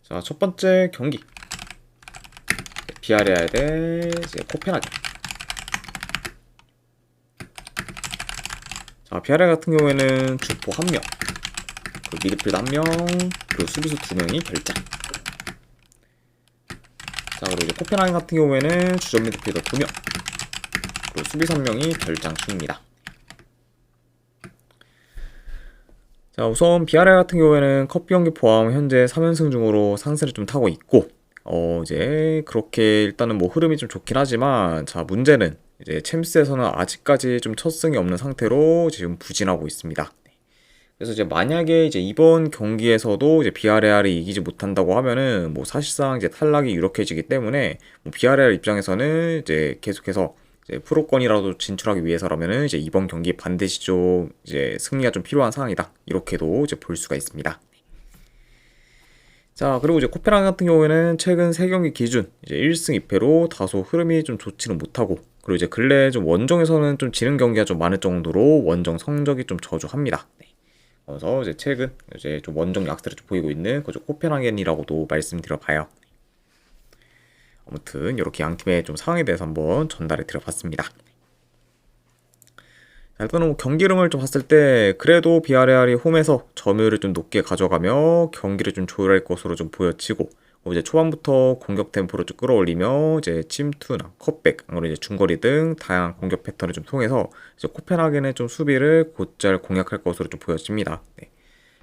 자, 첫 번째 경기. 비아레알 대 이제 코펜하겐. 자, 비아레알 같은 경우에는 주포 1명, 그리고 미드필드 1명, 그리고 수비수 2명이 결장. 자, 그리고 이제 코펜하겐 같은 경우에는 주전 미드필더 2명, 그리고 수비 3명이 결장 중입니다. 자, 우선 비아레알 같은 경우에는 컵 경기 포함 현재 3연승 중으로 상승을 좀 타고 있고, 이제 그렇게 일단은 뭐 흐름이 좀 좋긴 하지만, 자, 문제는 이제 챔스에서는 아직까지 좀 첫 승이 없는 상태로 지금 부진하고 있습니다. 그래서 이제 만약에 이제 이번 경기에서도 이제 비아레알이 이기지 못한다고 하면은 뭐 사실상 이제 탈락이 유력해지기 때문에 뭐 비아레알 입장에서는 이제 계속해서 이제 프로권이라도 진출하기 위해서라면은 이제 이번 경기 반드시 좀 이제 승리가 좀 필요한 상황이다. 이렇게도 이제 볼 수가 있습니다. 자, 그리고 이제 코펜하겐 같은 경우에는 최근 3경기 기준 이제 1승 2패로 다소 흐름이 좀 좋지는 못하고, 그리고 이제 근래 좀 원정에서는 좀 지는 경기가 좀 많을 정도로 원정 성적이 좀 저조합니다. 그래서 이제 최근 이제 좀 원정 약세를 좀 보이고 있는 그저 코펜하겐이라고도 말씀드려 봐요. 아무튼 이렇게 양 팀의 좀 상황에 대해서 한번 전달해 드려봤습니다. 일단은 뭐 경기 흐름을 좀 봤을 때 그래도 비아레알이 홈에서 점유율을 좀 높게 가져가며 경기를 좀 조율할 것으로 좀 보여지고, 이제 초반부터 공격 템포를 좀 끌어올리며 이제 침투나 컷백, 아무래도 이제 중거리 등 다양한 공격 패턴을 좀 통해서 이제 코펜하겐의 좀 수비를 곧잘 공략할 것으로 좀 보여집니다. 네.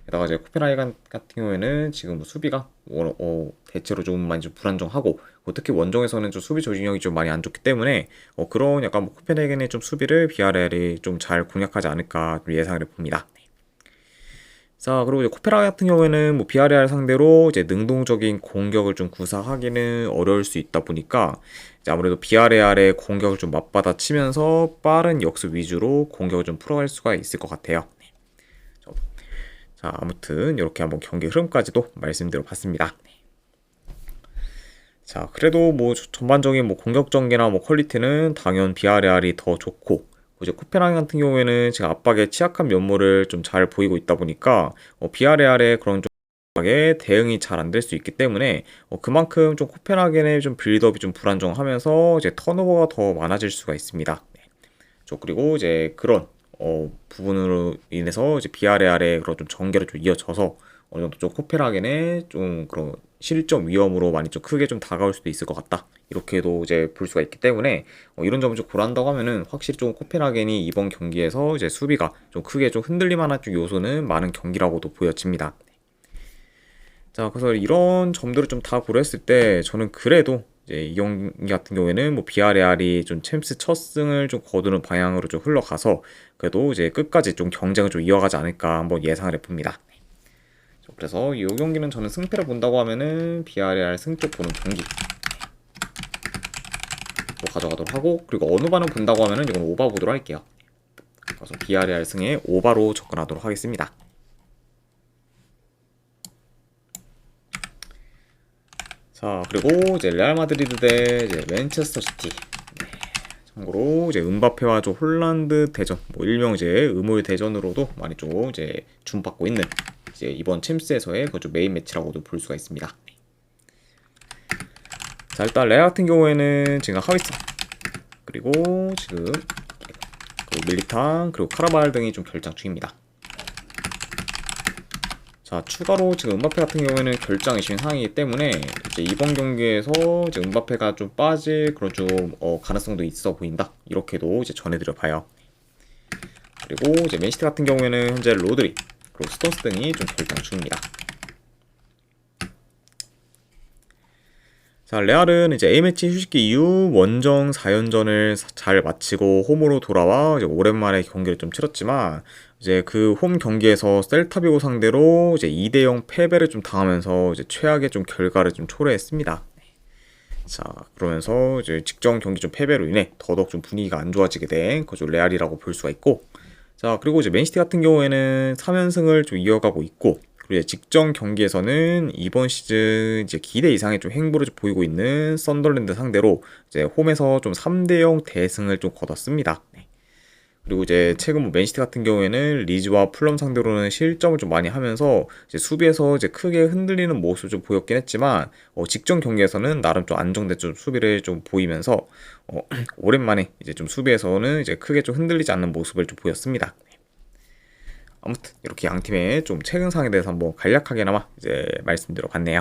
게다가 이제 코펜하겐 같은 경우에는 지금 뭐 수비가 대체로 좀 많이 좀 불안정하고, 특히 원정에서는 좀 수비 조직력이 좀 많이 안 좋기 때문에 그런 약간 뭐 코펜하겐의 좀 수비를 비아레알이 좀 잘 공략하지 않을까 좀 예상을 해봅니다. 자, 그리고 이제 코펜하겐 같은 경우에는 뭐 비아레알 상대로 이제 능동적인 공격을 좀 구사하기는 어려울 수 있다 보니까 이제 아무래도 비아레알의 공격을 좀 맞받아치면서 빠른 역습 위주로 공격을 좀 풀어갈 수가 있을 것 같아요. 자, 아무튼 이렇게 한번 경기 흐름까지도 말씀드려 봤습니다. 자, 그래도 뭐 전반적인 뭐 공격 전개나 뭐 퀄리티는 당연 비아레알이 더 좋고, 이제 코펜하겐 같은 경우에는 제가 압박에 취약한 면모를 좀 잘 보이고 있다 보니까 비아레알의 그런 좀 압박에 대응이 잘 안 될 수 있기 때문에 그만큼 좀 코펜하겐의 좀 빌드업이 좀 불안정하면서 이제 턴오버가 더 많아질 수가 있습니다. 그리고 이제 그런 부분으로 인해서 이제 비아레알의 그런 좀 전개를 좀 이어져서 어느 정도 좀 코펜하겐의 좀 그런 실점 위험으로 많이 좀 크게 좀 다가올 수도 있을 것 같다. 이렇게도 이제 볼 수가 있기 때문에 이런 점을 좀 고려한다고 하면은 확실히 좀 코펜하겐이 이번 경기에서 이제 수비가 좀 크게 좀 흔들릴 만한 좀 요소는 많은 경기라고도 보여집니다. 자, 그래서 이런 점들을 좀 다 고려했을 때 저는 그래도 이제 이 경기 같은 경우에는 뭐 비아레알이 좀 챔스 첫 승을 좀 거두는 방향으로 좀 흘러가서 그래도 이제 끝까지 좀 경쟁을 좀 이어가지 않을까 한번 예상을 해봅니다. 그래서 이 경기는 저는 승패를 본다고 하면은 비아레알 승쪽 보는 경기 또 가져가도록 하고, 그리고 어느 반을 본다고 하면은 이건 오바 보도록 할게요. 그래서 비아레알 승에 오바로 접근하도록 하겠습니다. 자, 그리고 이제 레알 마드리드 대 이제 맨체스터 시티. 네. 참고로 이제 은바페와 좀 홀란드 대전, 뭐 일명 이제 의물 대전으로도 많이 좀 이제 주목받고 있는 이제 이번 챔스에서의 그 메인 매치라고도 볼 수가 있습니다. 자, 일단 레알 같은 경우에는 지금 하위성, 그리고 지금 밀리탕, 그리고 카라발 등이 좀 결장 중입니다. 자, 추가로 지금 은바페 같은 경우에는 결장이 신 상황이기 때문에 이제 이번 경기에서 이제 은바페가 좀 빠질 그런 좀 가능성도 있어 보인다. 이렇게도 이제 전해드려 봐요. 그리고 이제 맨시티 같은 경우에는 현재 로드리, 그리고 스톤스 등이 좀 결장 중입니다. 자, 레알은 이제 A매치 휴식기 이후 원정 4연전을 잘 마치고 홈으로 돌아와 이제 오랜만에 경기를 좀 치렀지만, 이제 그 홈 경기에서 셀타비고 상대로 이제 2대0 패배를 좀 당하면서 이제 최악의 좀 결과를 좀 초래했습니다. 자, 그러면서 이제 직전 경기 좀 패배로 인해 더더욱 좀 분위기가 안 좋아지게 된 그저 레알이라고 볼 수가 있고, 자, 그리고 이제 맨시티 같은 경우에는 3연승을 좀 이어가고 있고, 그리고 이제 직전 경기에서는 이번 시즌 이제 기대 이상의 좀 행보를 좀 보이고 있는 썬더랜드 상대로 이제 홈에서 좀 3대0 대승을 좀 거뒀습니다. 네. 그리고 이제 최근 뭐 맨시티 같은 경우에는 리즈와 풀럼 상대로는 실점을 좀 많이 하면서 이제 수비에서 이제 크게 흔들리는 모습을 좀 보였긴 했지만 직전 경기에서는 나름 좀 안정된 좀 수비를 좀 보이면서 오랜만에 이제 좀 수비에서는 이제 크게 좀 흔들리지 않는 모습을 좀 보였습니다. 아무튼 이렇게 양 팀의 좀 최근 상황에 대해서 한번 간략하게나마 이제 말씀드려 봤네요.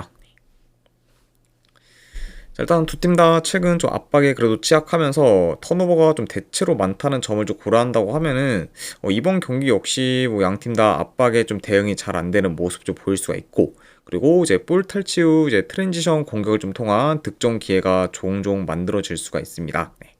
자, 일단 두 팀 다 최근 좀 압박에 그래도 취약하면서 턴오버가 좀 대체로 많다는 점을 좀 고려한다고 하면은 이번 경기 역시 뭐 양 팀 다 압박에 좀 대응이 잘 안 되는 모습 좀 보일 수가 있고, 그리고 이제 볼 탈취 후 이제 트랜지션 공격을 좀 통한 득점 기회가 종종 만들어질 수가 있습니다. 네.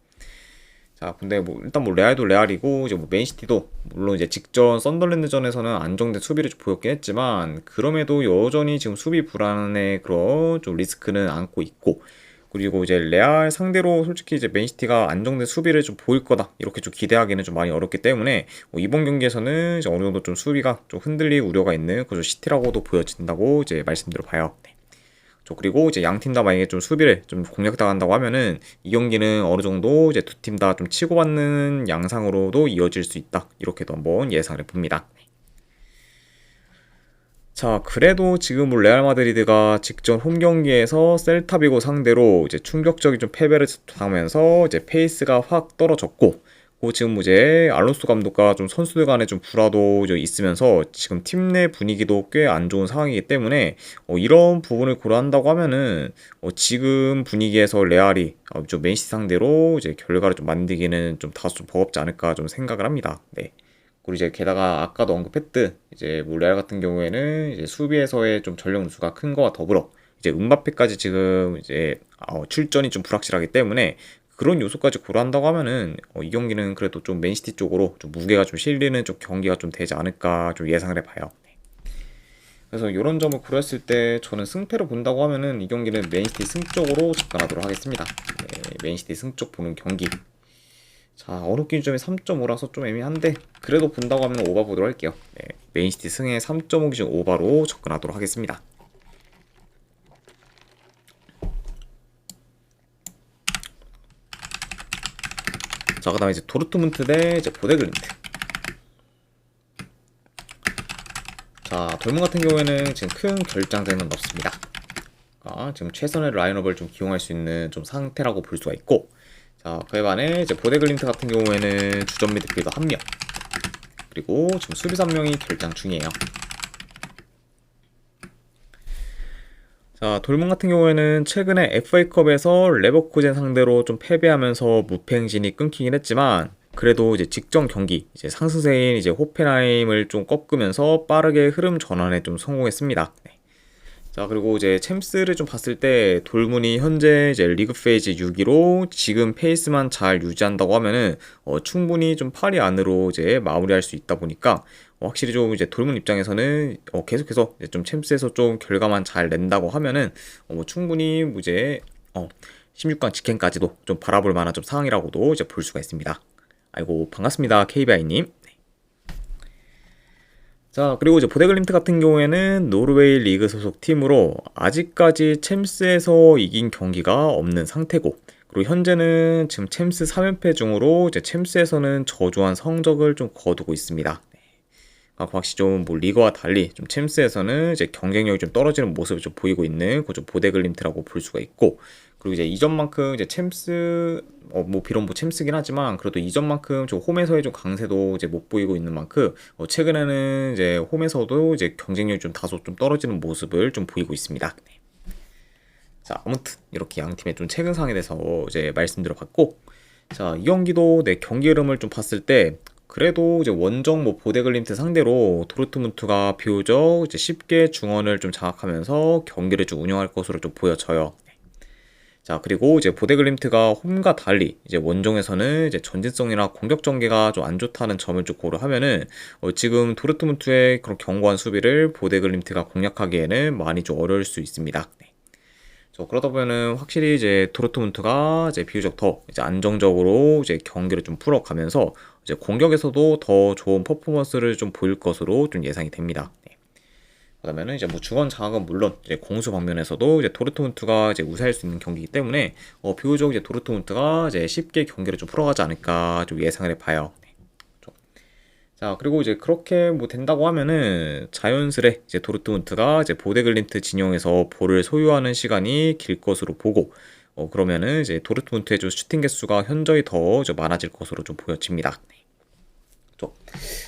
자, 근데 뭐 일단 뭐 레알도 레알이고 이제 뭐 맨시티도 물론 이제 직전 썬더랜드전에서는 안정된 수비를 좀 보였긴 했지만 그럼에도 여전히 지금 수비 불안의 그런 좀 리스크는 안고 있고, 그리고 이제 레알 상대로 솔직히 이제 맨시티가 안정된 수비를 좀 보일 거다 이렇게 좀 기대하기는 좀 많이 어렵기 때문에 이번 경기에서는 이제 어느 정도 좀 수비가 좀 흔들릴 우려가 있는 그저 시티라고도 보여진다고 이제 말씀드려 봐요. 네. 그리고 이제 양 팀 다 만약에 좀 수비를 좀 공략당한다고 하면은 이 경기는 어느 정도 이제 두 팀 다 좀 치고받는 양상으로도 이어질 수 있다 이렇게도 한번 예상을 해봅니다. 자, 그래도 지금 뭐 레알 마드리드가 직전 홈 경기에서 셀타비고 상대로 이제 충격적인 좀 패배를 당하면서 이제 페이스가 확 떨어졌고, 지금 이제 알론소 감독과 좀 선수들 간에 좀 불화도 있으면서 지금 팀 내 분위기도 꽤 안 좋은 상황이기 때문에 이런 부분을 고려한다고 하면은 지금 분위기에서 레알이 좀 맨시티 상대로 이제 결과를 좀 만들기는 좀 다소 좀 버겁지 않을까 좀 생각을 합니다. 네. 그리고 이제 게다가 아까도 언급했듯 이제 뭐 레알 같은 경우에는 이제 수비에서의 좀 전력 누수가 큰 거와 더불어 이제 음바페까지 지금 이제 출전이 좀 불확실하기 때문에 그런 요소까지 고려한다고 하면은 이 경기는 그래도 좀 맨시티 쪽으로 좀 무게가 좀 실리는 좀 경기가 좀 되지 않을까 좀 예상을 해봐요. 그래서 이런 점을 고려했을 때 저는 승패를 본다고 하면은 이 경기는 맨시티 승 쪽으로 접근하도록 하겠습니다. 네, 맨시티 승 쪽 보는 경기. 자, 어느 기준점이 3.5라서 좀 애매한데 그래도 본다고 하면 오바 보도록 할게요. 네, 맨시티 승에 3.5 기준 오바로 접근하도록 하겠습니다. 자, 그 다음에 이제 도르트문트 대 이제 보데글린트. 자, 돌문 같은 경우에는 지금 큰 결장장은 없습니다. 지금 최선의 라인업을 좀 기용할 수 있는 좀 상태라고 볼 수가 있고, 자, 그에 반해 이제 보데글린트 같은 경우에는 주전 미드필더 1명, 그리고 지금 수비 3명이 결장 중이에요. 자, 돌문 같은 경우에는 최근에 FA컵에서 레버쿠젠 상대로 좀 패배하면서 무패 행진이 끊기긴 했지만 그래도 이제 직전 경기 이제 상승세인 이제 호펜하임을 좀 꺾으면서 빠르게 흐름 전환에 좀 성공했습니다. 네. 자, 그리고 이제 챔스를 좀 봤을 때 돌문이 현재 이제 리그 페이지 6위로 지금 페이스만 잘 유지한다고 하면은 충분히 좀 8위 안으로 이제 마무리할 수 있다 보니까 확실히 좀 이제 돌문 입장에서는 계속해서 이제 좀 챔스에서 좀 결과만 잘 낸다고 하면은 뭐 충분히 이제 16강 직행까지도 좀 바라볼 만한 좀 상황이라고도 이제 볼 수가 있습니다. 아이고 반갑습니다, KBI님. 자, 그리고 이제 보데글림트 같은 경우에는 노르웨이 리그 소속 팀으로 아직까지 챔스에서 이긴 경기가 없는 상태고, 그리고 현재는 지금 챔스 3연패 중으로 이제 챔스에서는 저조한 성적을 좀 거두고 있습니다. 확실히 좀 뭐 리그와 달리 좀 챔스에서는 이제 경쟁력이 좀 떨어지는 모습을 좀 보이고 있는 그 좀 보데글림트라고 볼 수가 있고, 그리고 이제 이전만큼 이제 챔스 뭐 비록 뭐 챔스긴 하지만 그래도 이전만큼 좀 홈에서의 좀 강세도 이제 못 보이고 있는 만큼 최근에는 이제 홈에서도 이제 경쟁력이 좀 다소 좀 떨어지는 모습을 좀 보이고 있습니다. 네. 자, 아무튼 이렇게 양 팀의 좀 최근 상황에 대해서 이제 말씀드려봤고, 자, 이 경기도 내 경기 흐름을 좀 봤을 때 그래도 이제 원정 뭐 보데글림트 상대로 도르트문트가 비교적 이제 쉽게 중원을 좀 장악하면서 경기를 좀 운영할 것으로 좀 보여져요. 자, 그리고 이제 보데글림트가 홈과 달리 이제 원정에서는 이제 전진성이나 공격 전개가 좀 안 좋다는 점을 좀 고려하면은 지금 도르트문트의 그런 견고한 수비를 보데글림트가 공략하기에는 많이 좀 어려울 수 있습니다. 네. 그러다 보면은 확실히 이제 도르트문트가 이제 비교적 더 이제 안정적으로 이제 경기를 좀 풀어가면서 이제 공격에서도 더 좋은 퍼포먼스를 좀 보일 것으로 좀 예상이 됩니다. 네. 그다음에는 이제 뭐 중원 장악은 물론 이제 공수 방면에서도 이제 도르트문트가 이제 우세할 수 있는 경기이기 때문에 비교적 이제 도르트문트가 이제 쉽게 경기를 좀 풀어가지 않을까 좀 예상을 해봐요. 네. 자, 그리고 이제 그렇게 뭐 된다고 하면은 자연스레 이제 도르트문트가 이제 보데글림트 진영에서 볼을 소유하는 시간이 길 것으로 보고, 그러면은 이제 도르트문트의 좀 슈팅 개수가 현저히 더 좀 많아질 것으로 좀 보여집니다. 그렇죠.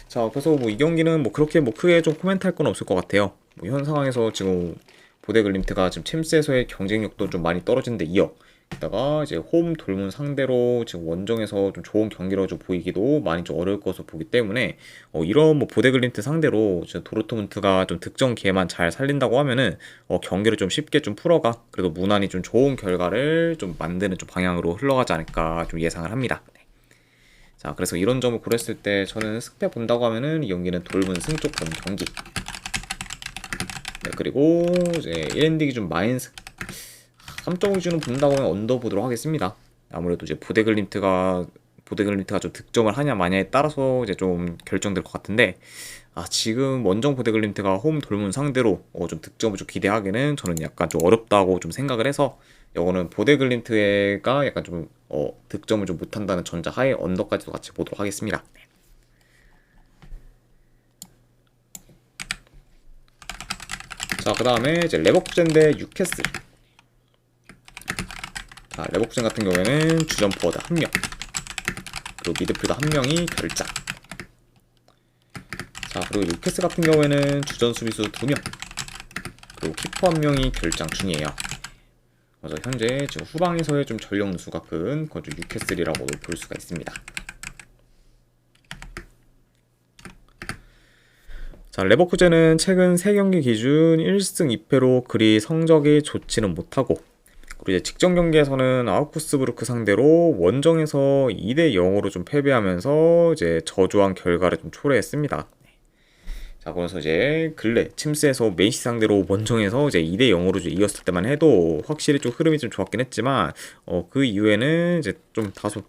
자, 그래서 뭐 이 경기는 뭐 그렇게 뭐 크게 좀 코멘트할 건 없을 것 같아요. 뭐 현 상황에서 지금 보데글림트가 지금 챔스에서의 경쟁력도 좀 많이 떨어진 데 이어, 게다가 이제 홈 돌문 상대로 지금 원정에서 좀 좋은 경기로 좀 보이기도 많이 좀 어려울 것으로 보기 때문에, 이런 뭐 보데글림트 상대로 지금 도르트문트가 좀 득점 기회만 잘 살린다고 하면은 경기를 좀 쉽게 좀 풀어가 그래도 무난히 좀 좋은 결과를 좀 만드는 좀 방향으로 흘러가지 않을까 좀 예상을 합니다. 자, 그래서 이런 점을 고렸을 때 저는 승패 본다고 하면은 이 경기는 돌문 승 쪽 보는 경기. 네, 그리고 이제 1엔딩 기준 마이너스 3.5 기준으로 본다고 하면 언더 보도록 하겠습니다. 아무래도 이제 보데글림트가 좀 득점을 하냐 마냐에 따라서 이제 좀 결정될 것 같은데, 지금 원정 보데글림트가 홈 돌문 상대로 좀 득점을 좀 기대하기는 저는 약간 좀 어렵다고 좀 생각을 해서, 이거는 보데글림트가 약간 좀 득점을 좀 못한다는 전자하에 언더까지도 같이 보도록 하겠습니다. 자, 그 다음에 이제 레버쿠젠 대 뉴캐슬. 자, 레버쿠젠 같은 경우에는 주전 포워드 1명, 그리고 미드필더 1명이 결장. 자, 그리고 뉴캐슬 같은 경우에는 주전 수비수 2명, 그리고 키퍼 1명이 결장 중이에요. 그래서 현재 지금 후방에서의 좀 전력 누수가 큰 그건 좀 뉴캐슬이라고 볼 수가 있습니다. 자, 레버쿠젠은 최근 3경기 기준 1승 2패로 그리 성적이 좋지는 못하고, 그리고 이제 직전 경기에서는 아우크스부르크 상대로 원정에서 2대 0으로 좀 패배하면서 이제 저조한 결과를 좀 초래했습니다. 자, 그래서 이제 근래 침스에서 맨시 상대로 원정에서 이제 2대 0으로 이겼을 때만 해도 확실히 좀 흐름이 좀 좋았긴 했지만, 그 이후에는 이제 좀 다소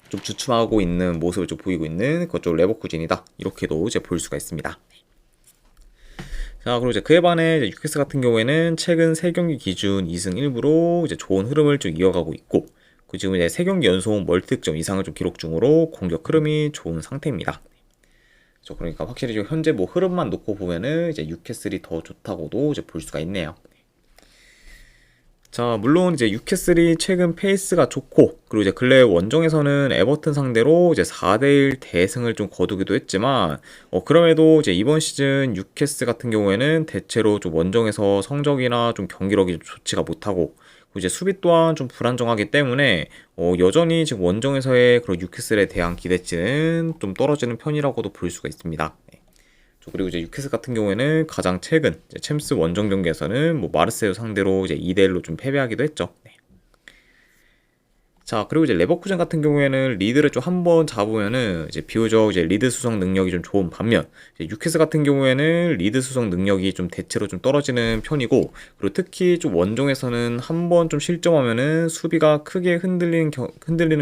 좀 주춤하고 있는 모습을 좀 보이고 있는 그쪽 레버쿠젠이다, 이렇게도 이제 볼 수가 있습니다. 자, 그리고 이제 그에 반해 이제 뉴캐슬 같은 경우에는 최근 3경기 기준 2승 1부로 이제 좋은 흐름을 좀 이어가고 있고, 그 지금 이제 3경기 연속 멀티득점 이상을 좀 기록 중으로 공격 흐름이 좋은 상태입니다. 그러니까 확실히 지금 현재 뭐 흐름만 놓고 보면은 이제 뉴캐슬이 더 좋다고도 이제 볼 수가 있네요. 자, 물론 이제 뉴캐슬이 최근 페이스가 좋고, 그리고 이제 근래 원정에서는 에버튼 상대로 이제 4대1 대승을 좀 거두기도 했지만, 그럼에도 이제 이번 시즌 뉴캐슬 같은 경우에는 대체로 좀 원정에서 성적이나 좀 경기력이 좀 좋지가 못하고, 그리고 이제 수비 또한 좀 불안정하기 때문에 여전히 지금 원정에서의 그런 뉴캐슬에 대한 기대치는 좀 떨어지는 편이라고도 볼 수가 있습니다. 그리고 이제 뉴캐슬 같은 경우에는 가장 최근 챔스 원정 경기에서는 뭐 마르세유 상대로 이제 2대1로 좀 패배하기도 했죠. 자, 그리고 이제 레버쿠젠 같은 경우에는 리드를 좀 한번 잡으면은 이제 비교적 이제 리드 수성 능력이 좀 좋은 반면, 이제 뉴캐슬 같은 경우에는 리드 수성 능력이 좀 대체로 좀 떨어지는 편이고, 그리고 특히 좀 원정에서는 한번 좀 실점하면은 수비가 크게 흔들리는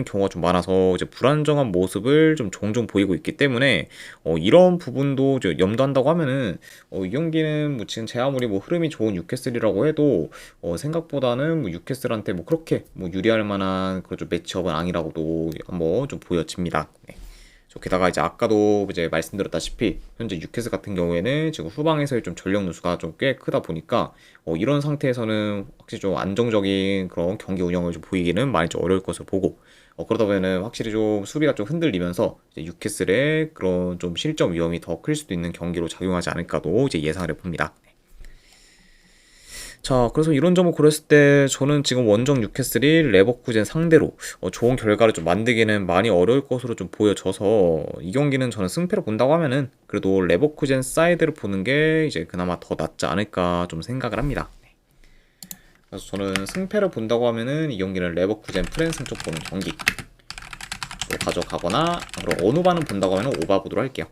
경우가 좀 많아서 이제 불안정한 모습을 좀 종종 보이고 있기 때문에, 이런 부분도 이제 염두한다고 하면은 이 경기는 뭐 지금 제 아무리 뭐 흐름이 좋은 뉴캐슬이라고 해도 생각보다는 뭐 뉴캐슬한테 뭐 그렇게 뭐 유리할 만한 그런 좀 매치업은 아니라고도 한번 좀 보여집니다. 네. 게다가 이제 아까도 이제 말씀드렸다시피 현재 뉴캐슬 같은 경우에는 지금 후방에서의 좀 전력 누수가 좀 꽤 크다 보니까 이런 상태에서는 확실히 좀 안정적인 그런 경기 운영을 좀 보이기는 많이 좀 어려울 것을 보고, 그러다 보면은 확실히 좀 수비가 좀 흔들리면서 이제 뉴캐슬의 그런 좀 실점 위험이 더 클 수도 있는 경기로 작용하지 않을까도 이제 예상을 해봅니다. 자, 그래서 이런 점을 고렸을 때 저는 지금 원정 뉴캐슬이 레버쿠젠 상대로 좋은 결과를 좀 만들기는 많이 어려울 것으로 좀 보여져서, 이 경기는 저는 승패를 본다고 하면은 그래도 레버쿠젠 사이드를 보는 게 이제 그나마 더 낫지 않을까 좀 생각을 합니다. 그래서 저는 승패를 본다고 하면은 이 경기는 레버쿠젠 프랜승 쪽 보는 경기 가져가거나, 그리고 어느 바는 본다고 하면 오바 보도록 할게요.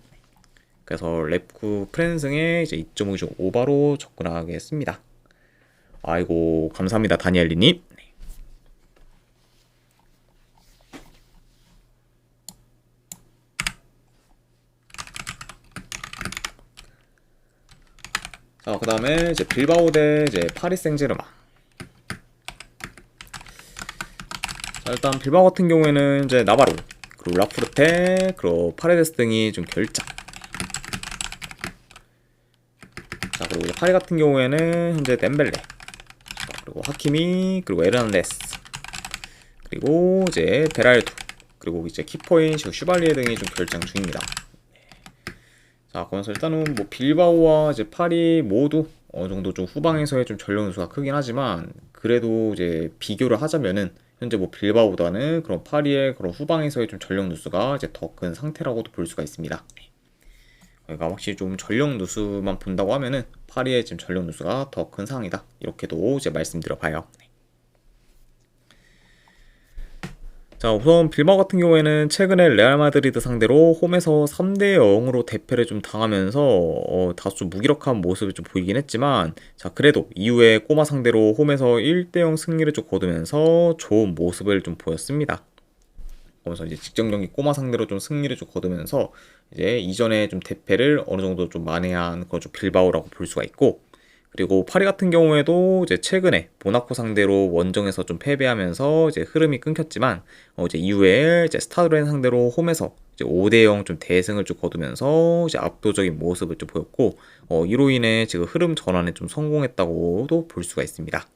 그래서 랩쿠 프랜승에 이제 2.5중 오바로 접근하겠습니다. 아이고, 감사합니다, 다니엘리님. 자, 그 다음에 이제 빌바오 대 이제 파리 생제르맹. 자, 일단 빌바오 같은 경우에는 이제 나바로, 그리고 그리고 라포르테, 그리고 파레데스 등이 좀 결장. 자, 그리고 이제 파리 같은 경우에는 현재 덴벨레, 그리고 하키미, 그리고 에르난데스, 그리고 이제 베랄도, 그리고 이제 키퍼인 슈발리에 등이 좀 결장 중입니다. 자, 그래서 일단은 뭐 빌바오와 이제 파리 모두 어느 정도 좀 후방에서의 좀 전력 누수가 크긴 하지만, 그래도 이제 비교를 하자면은 현재 뭐 빌바오보다는 그런 파리의 그런 후방에서의 좀 전력 누수가 이제 더 큰 상태라고도 볼 수가 있습니다. 그러니까 확실히 좀 전력 누수만 본다고 하면은 파리의 지금 전력 누수가 더 큰 상황이다, 이렇게도 이제 말씀드려봐요. 자, 우선 빌바오 같은 경우에는 최근에 레알 마드리드 상대로 홈에서 3대 0으로 대패를 좀 당하면서 다소 좀 무기력한 모습을 좀 보이긴 했지만, 자, 그래도 이후에 꼬마 상대로 홈에서 1대 0 승리를 좀 거두면서 좋은 모습을 좀 보였습니다. 그러면서 이제 직전 경기 꼬마 상대로 좀 승리를 좀 거두면서 이제 이전에 좀 대패를 어느 정도 좀 만회한 그런 좀 빌바오라고 볼 수가 있고, 그리고 파리 같은 경우에도 이제 최근에 모나코 상대로 원정에서 좀 패배하면서 이제 흐름이 끊겼지만, 이제 이후에 이제 스타드렌 상대로 홈에서 이제 5대 0 좀 대승을 좀 거두면서 이제 압도적인 모습을 좀 보였고, 이로 인해 지금 흐름 전환에 좀 성공했다고도 볼 수가 있습니다.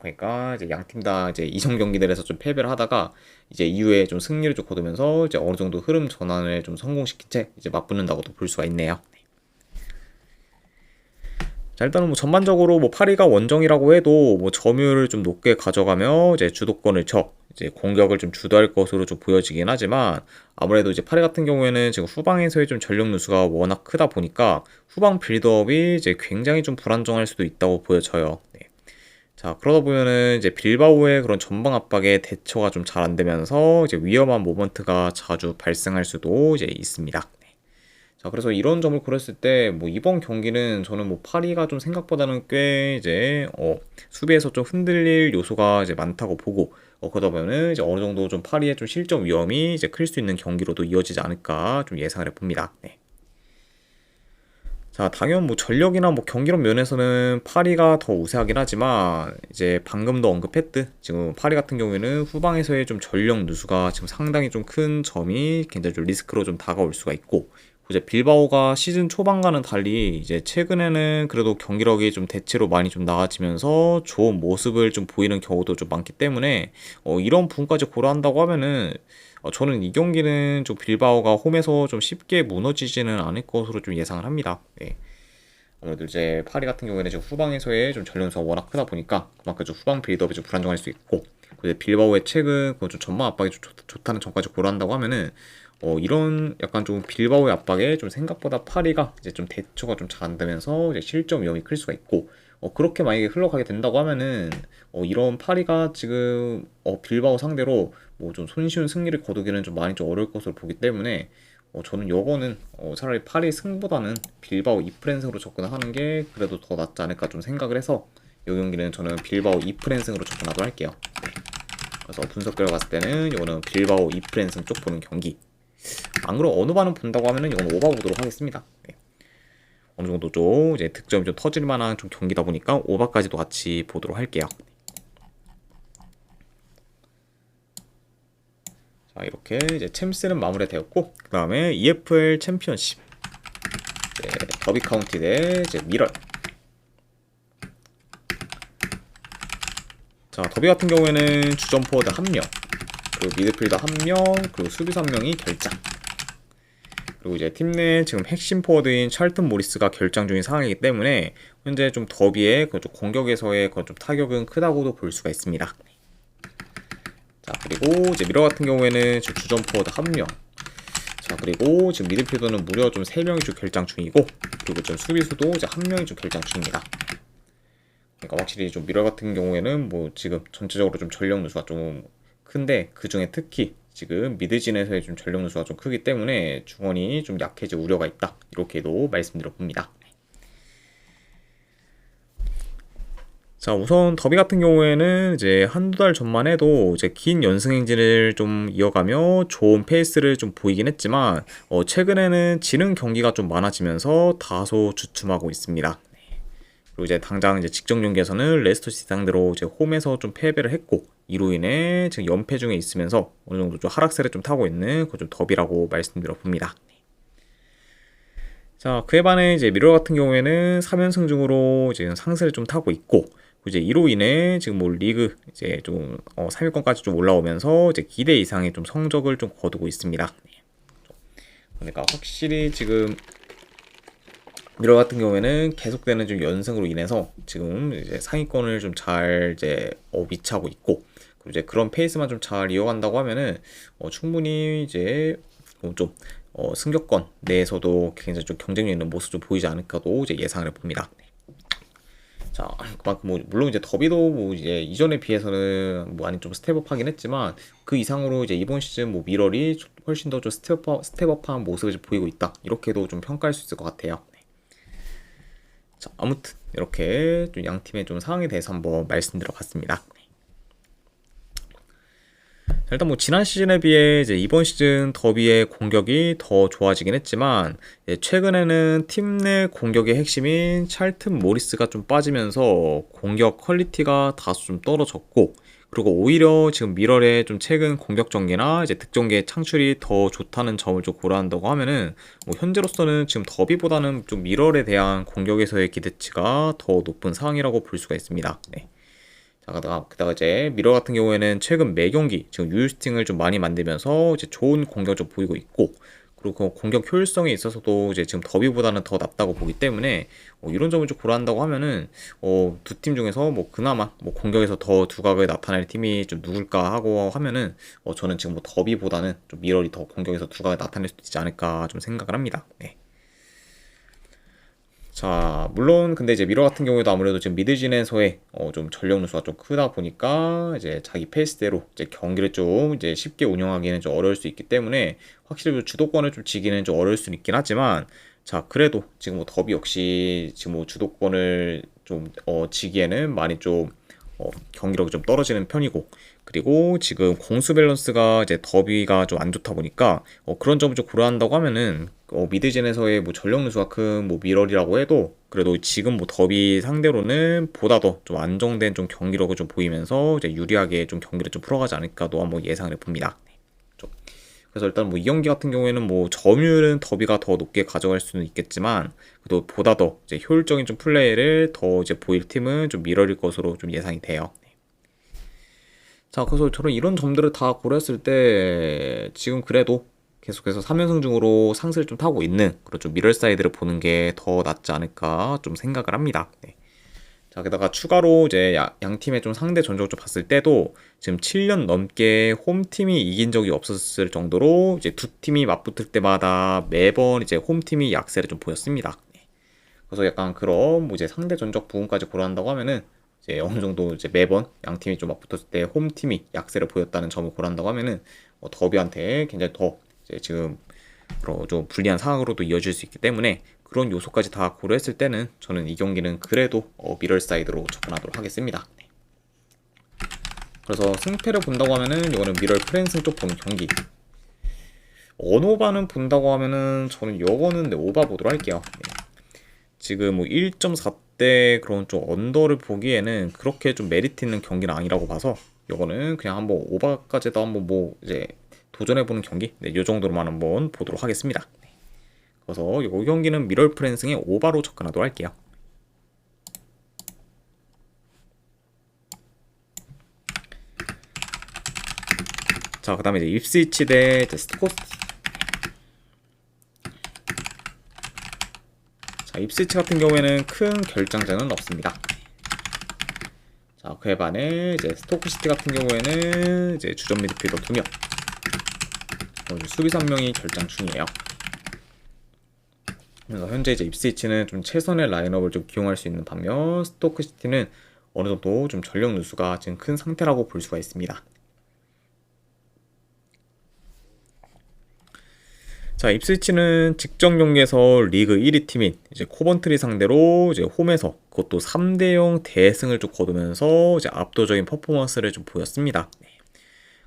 그러니까 이제 양 팀 다 이제 이전 경기들에서 좀 패배를 하다가 이제 이후에 좀 승리를 좀 거두면서 이제 어느 정도 흐름 전환을 좀 성공시킨 채 이제 맞붙는다고도 볼 수가 있네요. 자, 일단은 뭐 전반적으로 뭐 파리가 원정이라고 해도 뭐 점유율을 좀 높게 가져가며 이제 주도권을 이제 공격을 좀 주도할 것으로 좀 보여지긴 하지만, 아무래도 이제 파리 같은 경우에는 지금 후방에서의 좀 전력 누수가 워낙 크다 보니까 후방 빌드업이 이제 굉장히 좀 불안정할 수도 있다고 보여져요. 네. 자, 그러다 보면은 이제 빌바오의 그런 전방 압박에 대처가 좀 잘 안 되면서 이제 위험한 모먼트가 자주 발생할 수도 이제 있습니다. 자, 그래서 이런 점을 고렸을 때 뭐 이번 경기는 저는 뭐 파리가 좀 생각보다는 꽤 이제 수비에서 좀 흔들릴 요소가 이제 많다고 보고, 그러다 보면은 이제 어느 정도 좀 파리의 좀 실점 위험이 이제 클 수 있는 경기로도 이어지지 않을까 좀 예상을 해봅니다. 네. 자, 당연 뭐 전력이나 뭐 경기력 면에서는 파리가 더 우세하긴 하지만, 이제 방금도 언급했듯 지금 파리 같은 경우에는 후방에서의 좀 전력 누수가 지금 상당히 좀 큰 점이 굉장히 좀 리스크로 좀 다가올 수가 있고, 이제 빌바오가 시즌 초반과는 달리 이제 최근에는 그래도 경기력이 좀 대체로 많이 좀 나아지면서 좋은 모습을 좀 보이는 경우도 좀 많기 때문에, 이런 부분까지 고려한다고 하면은 저는 이 경기는 좀 빌바오가 홈에서 좀 쉽게 무너지지는 않을 것으로 좀 예상을 합니다. 네. 아무래도 이제 파리 같은 경우에는 지금 후방에서의 좀 전력수가 워낙 크다 보니까 그만큼 좀 후방 빌드업이 좀 불안정할 수 있고, 이제 빌바오의 최근 좀 전방 압박이 좀 좋다는 점까지 고려한다고 하면은 이런 약간 좀 빌바오의 압박에 좀 생각보다 파리가 이제 좀 대처가 좀 잘 안 되면서 이제 실점 위험이 클 수가 있고, 그렇게 만약에 흘러가게 된다고 하면은 이런 파리가 지금 빌바오 상대로 뭐 좀 손쉬운 승리를 거두기는 좀 많이 좀 어려울 것으로 보기 때문에, 저는 요거는 차라리 파리 승보다는 빌바오 2프랜승으로 접근하는 게 그래도 더 낫지 않을까 좀 생각을 해서, 이 경기는 저는 빌바오 2프랜승으로 접근하도록 할게요. 네. 그래서 분석 결과 봤을 때는 이거는 빌바오 2프랜승 쪽 보는 경기. 안 그럼 어느 반은 본다고 하면은 이건 오바 보도록 하겠습니다. 네. 어느 정도 좀 이제 득점이 좀 터질 만한 좀 경기다 보니까 오바까지도 같이 보도록 할게요. 자, 이렇게 이제 챔스는 마무리되었고, 그 다음에 EFL 챔피언십 더비 카운티 대 이제 미럴. 자, 더비 같은 경우에는 주전 포워드 1명, 그리고 미드필더 1명, 그리고 수비수 1명이 결장. 그리고 이제 팀 내 지금 핵심 포워드인 찰튼 모리스가 결장 중인 상황이기 때문에 현재 좀 더비의 그 좀 공격에서의 그 좀 타격은 크다고도 볼 수가 있습니다. 자, 그리고 이제 미러 같은 경우에는 지금 주전 포워드 1명. 자, 그리고 지금 미드필더는 무려 좀 3명이 좀 결장 중이고, 그리고 지금 수비수도 이제 1명이 좀 결장 중입니다. 그러니까 확실히 좀 미러 같은 경우에는 뭐 지금 전체적으로 좀 전력 누수가 좀 큰데, 그 중에 특히 지금 미드진에서의 좀 전력 누수가 좀 크기 때문에 중원이 좀 약해질 우려가 있다, 이렇게도 말씀드려 봅니다. 자, 우선 더비 같은 경우에는 이제 한두 달 전만 해도 이제 긴 연승 행진을 좀 이어가며 좋은 페이스를 좀 보이긴 했지만, 최근에는 지는 경기가 좀 많아지면서 다소 주춤하고 있습니다. 그리고 이제 당장 이제 직전 경기에서는 레스터 시티 상대로 이제 홈에서 좀 패배를 했고, 이로 인해 지금 연패 중에 있으면서 어느 정도 좀 하락세를 좀 타고 있는 그 좀 더비라고 말씀드려 봅니다. 자, 그에 반해 이제 미러 같은 경우에는 3연승 중으로 지금 상승을 좀 타고 있고, 이제 이로 인해 지금 뭐 리그 이제 좀 3위권까지 좀 올라오면서 이제 기대 이상의 좀 성적을 좀 거두고 있습니다. 그러니까 확실히 지금 미러 같은 경우에는 계속되는 좀 연승으로 인해서 지금 이제 상위권을 좀 잘 이제 위치하고 있고, 그리고 이제 그런 페이스만 좀 잘 이어간다고 하면은 충분히 이제 좀 승격권 내에서도 굉장히 좀 경쟁력 있는 모습 좀 보이지 않을까도 이제 예상을 봅니다. 자, 그만큼 뭐 물론 이제 더비도 뭐 이제 이전에 비해서는 뭐 많이 좀 스텝업하긴 했지만, 그 이상으로 이제 이번 시즌 뭐 미러리 훨씬 더 좀 스텝업한 모습을 좀 보이고 있다, 이렇게도 좀 평가할 수 있을 것 같아요. 자, 아무튼 이렇게 좀 양 팀의 좀 상황에 대해서 한번 말씀드려 봤습니다. 일단 뭐 지난 시즌에 비해 이제 이번 시즌 더비의 공격이 더 좋아지긴 했지만, 최근에는 팀 내 공격의 핵심인 찰튼 모리스가 좀 빠지면서 공격 퀄리티가 다소 좀 떨어졌고, 그리고 오히려 지금 미럴의 좀 최근 공격 전개나 이제 득점계 창출이 더 좋다는 점을 좀 고려한다고 하면은, 뭐 현재로서는 지금 더비보다는 좀 미럴에 대한 공격에서의 기대치가 더 높은 상황이라고 볼 수가 있습니다. 네. 자, 게다가 이제 미러 같은 경우에는 최근 매 경기 지금 유효슈팅을 좀 많이 만들면서 이제 좋은 공격을 좀 보이고 있고, 그리고 그 공격 효율성에 있어서도 이제 지금 더비보다는 더 낫다고 보기 때문에 이런 점을 좀 고려한다고 하면은 두 팀 중에서 뭐 그나마 뭐 공격에서 더 두각을 나타낼 팀이 좀 누굴까 하고 하면은 저는 지금 뭐 더비보다는 좀 미러리 더 공격에서 두각을 나타낼 수 있지 않을까 좀 생각을 합니다. 네. 자, 물론 근데 이제 미러 같은 경우에도 아무래도 지금 미드진에서의 좀 전력 누수가 좀 크다 보니까 이제 자기 페이스대로 이제 경기를 좀 이제 쉽게 운영하기는 좀 어려울 수 있기 때문에, 확실히 주도권을 좀 지기는 좀 어려울 수는 있긴 하지만, 자, 그래도 지금 뭐 더비 역시 지금 뭐 주도권을 좀 지기에는 많이 좀 경기력이 좀 떨어지는 편이고, 그리고 지금 공수 밸런스가 이제 더비가 좀 안 좋다 보니까 그런 점을 좀 고려한다고 하면은 미드젠에서의 뭐 전력 누수가 큰 뭐 미러리라고 해도 그래도 지금 뭐 더비 상대로는 보다 더 좀 안정된 좀 경기력을 좀 보이면서 이제 유리하게 좀 경기를 좀 풀어가지 않을까도 한번 예상을 해봅니다. 좀. 그래서 일단 뭐 이 경기 같은 경우에는 뭐 점유율은 더비가 더 높게 가져갈 수는 있겠지만, 그래도 보다 더 이제 효율적인 좀 플레이를 더 이제 보일 팀은 좀 미러릴 것으로 좀 예상이 돼요. 자, 그래서 저는 이런 점들을 다 고려했을 때 지금 그래도 계속해서 3연승 중으로 상승을 좀 타고 있는 그런 좀 미럴 사이드를 보는 게 더 낫지 않을까 좀 생각을 합니다. 네. 자, 게다가 추가로 이제 양 팀의 좀 상대 전적을 좀 봤을 때도 지금 7년 넘게 홈팀이 이긴 적이 없었을 정도로 이제 두 팀이 맞붙을 때마다 매번 이제 홈팀이 약세를 좀 보였습니다. 네. 그래서 약간 그런 뭐 이제 상대 전적 부분까지 고려한다고 하면은 이제 어느 정도 이제 매번 양 팀이 좀 맞붙었을 때 홈팀이 약세를 보였다는 점을 고려한다고 하면은 더비한테 굉장히 더 이제 지금 좀 불리한 상황으로도 이어질 수 있기 때문에, 그런 요소까지 다 고려했을 때는 저는 이 경기는 그래도 미럴 사이드로 접근하도록 하겠습니다. 네. 그래서 승패를 본다고 하면은 이거는 미럴 프랜승 쪽 보는 경기. 언오바는 본다고 하면은 저는 이거는 오바 보도록 할게요. 네. 지금 뭐 1.4대 그런 좀 언더를 보기에는 그렇게 좀 메리트 있는 경기는 아니라고 봐서 이거는 그냥 한번 오바까지도 한번 뭐 이제 도전해보는 경기, 네, 이 정도로만 한번 보도록 하겠습니다. 네. 그래서 이 경기는 미럴 프랜승의 오바로 접근하도록 할게요. 자, 그 다음에 이제 입스위치 대 스코스. 자, 입스위치 같은 경우에는 큰 결장자는 없습니다. 자, 그에 반해 이제 스토크시티 같은 경우에는 이제 주전 미드필더 2명, 수비수 1명이 결장 중이에요. 그래서 현재 이제 입스위치는 좀 최선의 라인업을 좀 기용할 수 있는 반면, 스토크시티는 어느 정도 좀 전력 누수가 지금 큰 상태라고 볼 수가 있습니다. 자, 입스위치는 직전 경기에서 리그 1위 팀인 이제 코번트리 상대로 이제 홈에서 그것도 3대0 대승을 좀 거두면서 이제 압도적인 퍼포먼스를 좀 보였습니다.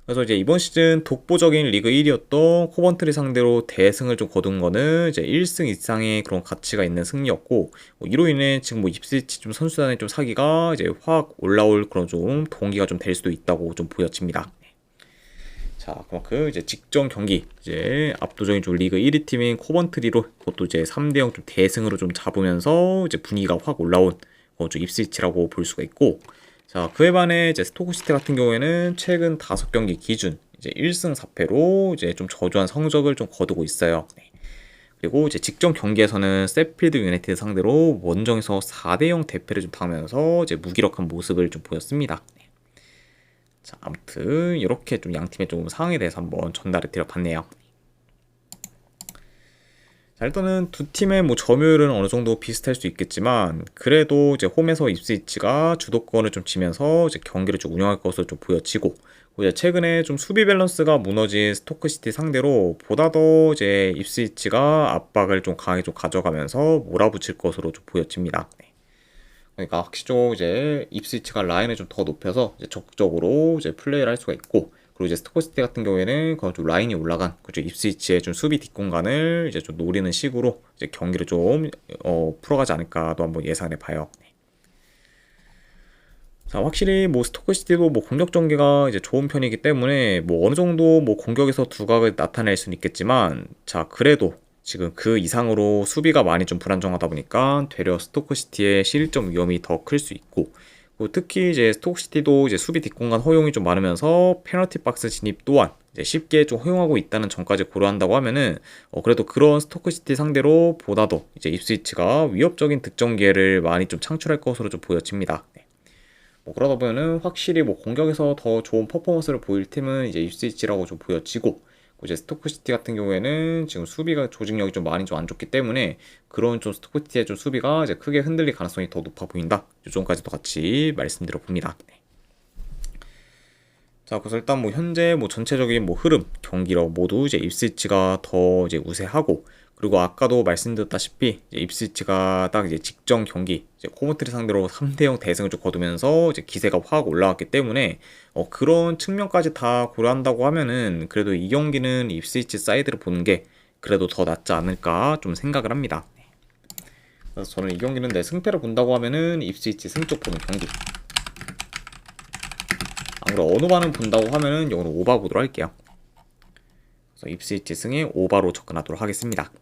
그래서 이제 이번 시즌 독보적인 리그 1위였던 코번트리 상대로 대승을 좀 거둔 거는 이제 1승 이상의 그런 가치가 있는 승리였고, 이로 인해 지금 뭐 입스위치 좀 선수단의 좀 사기가 이제 확 올라올 그런 좀 동기가 좀 될 수도 있다고 좀 보여집니다. 자, 그만큼 이제 직전 경기 이제 압도적인 좀 리그 1위 팀인 코번트리로 그것도 이제 3대0 좀 대승으로 좀 잡으면서 이제 분위기가 확 올라온 그런 좀 입스위치라고 볼 수가 있고, 자, 그에 반해 이제 스토크시티 같은 경우에는 최근 5경기 기준 이제 1승 4패로 이제 좀 저조한 성적을 좀 거두고 있어요. 네. 그리고 이제 직전 경기에서는 세필드 유나이티드 상대로 원정에서 4대0 대패를 좀 당하면서 이제 무기력한 모습을 좀 보였습니다. 네. 자, 아무튼 이렇게 좀 양 팀의 좀 상황에 대해서 한번 전달을 드려봤네요. 자, 일단은 두 팀의 뭐 점유율은 어느 정도 비슷할 수 있겠지만, 그래도 이제 홈에서 입스위치가 주도권을 좀 쥐면서 이제 경기를 좀 운영할 것으로 좀 보여지고, 이제 최근에 좀 수비 밸런스가 무너진 스토크시티 상대로 보다 더 이제 입스위치가 압박을 좀 강하게 좀 가져가면서 몰아붙일 것으로 좀 보여집니다. 네. 그러니까 확실히 좀 이제 입스위치가 라인을 좀 더 높여서 이제 적극적으로 이제 플레이를 할 수가 있고, 그리고 이제 스토커시티 같은 경우에는 그런 좀 라인이 올라간 그죠, 입스위치의 좀 수비 뒷공간을 이제 좀 노리는 식으로 이제 경기를 좀 풀어가지 않을까도 한번 예상해 봐요. 자, 확실히 뭐 스토커시티도 뭐 공격 전개가 이제 좋은 편이기 때문에 뭐 어느 정도 뭐 공격에서 두각을 나타낼 수는 있겠지만, 자, 그래도 지금 그 이상으로 수비가 많이 좀 불안정하다 보니까 되려 스토커시티의 실점 위험이 더 클 수 있고, 그리고 특히 이제 스토크시티도 이제 수비 뒷공간 허용이 좀 많으면서 페널티 박스 진입 또한 이제 쉽게 좀 허용하고 있다는 점까지 고려한다고 하면은 그래도 그런 스토크시티 상대로 보다 더 이제 입스위치가 위협적인 득점 기회를 많이 좀 창출할 것으로 좀 보여집니다. 네. 뭐 그러다 보면은 확실히 뭐 공격에서 더 좋은 퍼포먼스를 보일 팀은 이제 입스위치라고 좀 보여지고, 이제 스토크시티 같은 경우에는 지금 수비가 조직력이 좀 많이 좀 안 좋기 때문에 그런 좀 스토크시티의 좀 수비가 이제 크게 흔들릴 가능성이 더 높아 보인다. 요점까지도 같이 말씀드려 봅니다. 네. 자, 그래서 일단 뭐 현재 뭐 전체적인 뭐 흐름, 경기력 모두 이제 입스위치가 더 이제 우세하고, 그리고 아까도 말씀드렸다시피 이제 입스위치가 딱 이제 직전 경기 이제 코모트리 상대로 3대0 대승을 좀 거두면서 이제 기세가 확 올라왔기 때문에 그런 측면까지 다 고려한다고 하면은 그래도 이 경기는 입스위치 사이드를 보는 게 그래도 더 낫지 않을까 좀 생각을 합니다. 그래서 저는 이 경기는 내 승패를 본다고 하면은 입스위치 승쪽 보는 경기. 안 그래 어느 반은 본다고 하면은 이거는 오바 보도록 할게요. 그래서 입스위치 승에 오바로 접근하도록 하겠습니다.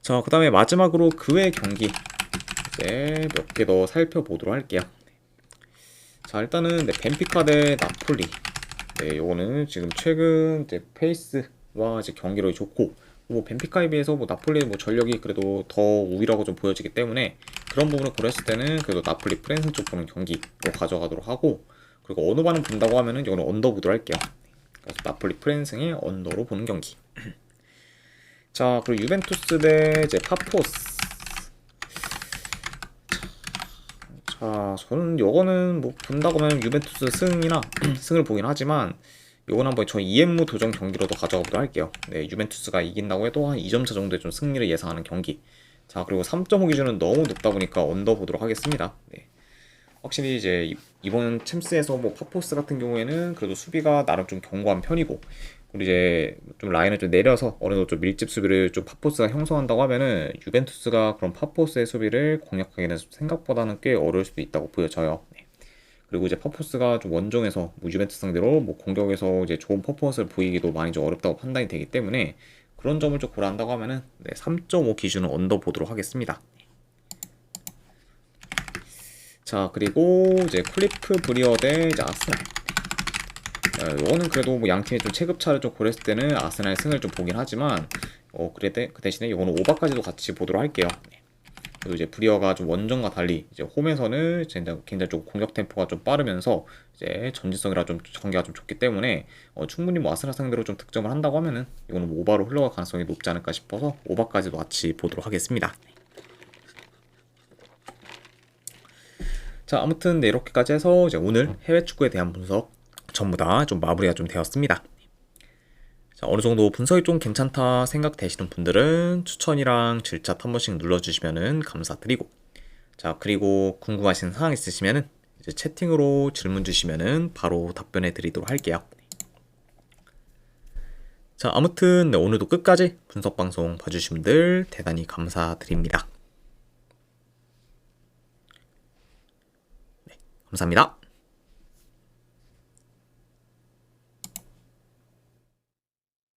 자, 그 다음에 마지막으로 그 외 경기 이제 몇 개 더 살펴보도록 할게요. 자, 일단은 네, 벤피카 대 나폴리. 네, 요거는 지금 최근 이제 페이스와 이제 경기력이 좋고, 뭐 벤피카에 비해서 뭐 나폴리의 뭐 전력이 그래도 더 우위라고 좀 보여지기 때문에 그런 부분을 고려했을 때는 그래도 나폴리 프렌스 쪽 보는 경기로 가져가도록 하고, 그리고 어느 반은 본다고 하면은 이거는 언더 보도록 할게요. 그래서 나폴리 프렌스의 언더로 보는 경기. 자, 그리고 유벤투스 대 이제 파포스. 자, 저는 요거는 뭐 본다고 하면 유벤투스 승이나 승을 보긴 하지만, 요건 한번 저 EMU 도전 경기로도 가져가 보도록 할게요. 네, 유벤투스가 이긴다고 해도 한 2점 차 정도의 좀 승리를 예상하는 경기. 자, 그리고 3.5 기준은 너무 높다 보니까 언더 보도록 하겠습니다. 네. 확실히 이제 이번 챔스에서 뭐 파포스 같은 경우에는 그래도 수비가 나름 좀 견고한 편이고, 그리고 이제 좀 라인을 좀 내려서 어느 정도 좀 밀집 수비를 좀 파포스가 형성한다고 하면은 유벤투스가 그런 파포스의 수비를 공략하기는 생각보다는 꽤 어려울 수도 있다고 보여져요. 네. 그리고 이제 파포스가 좀 원정에서 뭐 유벤투스 상대로 뭐 공격에서 이제 좋은 퍼포먼스를 보이기도 많이 좀 어렵다고 판단이 되기 때문에 그런 점을 좀 고려한다고 하면은 네, 3.5 기준은 언더 보도록 하겠습니다. 자, 그리고 이제 클리프 브리어 대 이제 아스날. 이거는 그래도 뭐 양 팀의 좀 체급차를 좀 고렸을 때는 아스날 승을 좀 보긴 하지만, 그 대신에 이거는 오바까지도 같이 보도록 할게요. 네. 그리고 이제 브리어가 좀 원정과 달리 이제 홈에서는 굉장히 좀 공격 템포가 좀 빠르면서 이제 전진성이라 좀 전개가 좀 좋기 때문에 충분히 뭐 아스날 상대로 좀 득점을 한다고 하면은 이거는 뭐 오바로 흘러갈 가능성이 높지 않을까 싶어서 오바까지도 같이 보도록 하겠습니다. 자, 아무튼 네, 이렇게까지 해서 이제 오늘 해외 축구에 대한 분석 전부 다 좀 마무리가 좀 되었습니다. 자, 어느 정도 분석이 좀 괜찮다 생각되시는 분들은 추천이랑 질차 한 번씩 눌러주시면 감사드리고, 자, 그리고 궁금하신 사항 있으시면은 이제 채팅으로 질문 주시면은 바로 답변해 드리도록 할게요. 자, 아무튼 네, 오늘도 끝까지 분석 방송 봐주신 분들 대단히 감사드립니다. 네, 감사합니다.